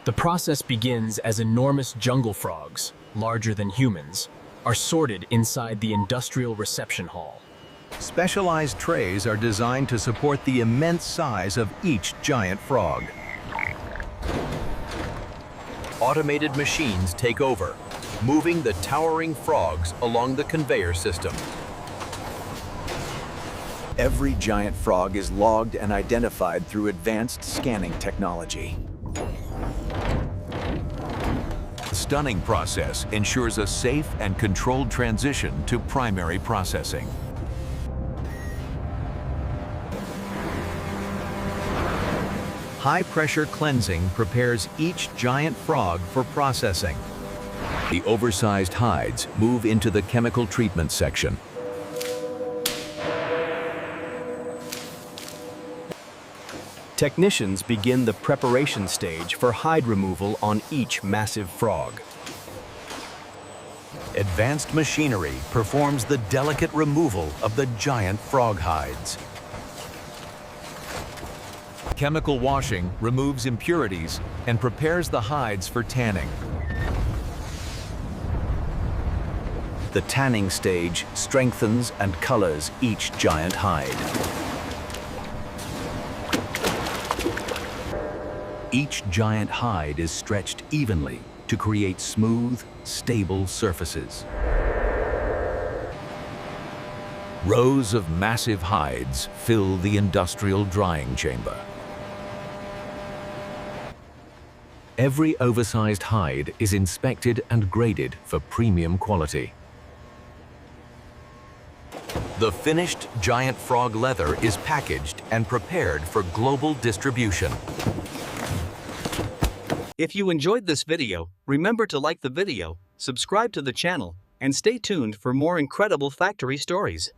The process begins as enormous jungle frogs, larger than humans, are sorted inside the industrial reception hall. Specialized trays are designed to support the immense size of each giant frog. Automated machines take over, moving the towering frogs along the conveyor system. Every giant frog is logged and identified through advanced scanning technology. The stunning process ensures a safe and controlled transition to primary processing. High-pressure cleansing prepares each giant frog for processing. The oversized hides move into the chemical treatment section. Technicians begin the preparation stage for hide removal on each massive frog. Advanced machinery performs the delicate removal of the giant frog hides. Chemical washing removes impurities and prepares the hides for tanning. The tanning stage strengthens and colors each giant hide. Each giant hide is stretched evenly to create smooth, stable surfaces. Rows of massive hides fill the industrial drying chamber. Every oversized hide is inspected and graded for premium quality. The finished giant frog leather is packaged and prepared for global distribution. If you enjoyed this video, remember to like the video, subscribe to the channel, and stay tuned for more incredible factory stories.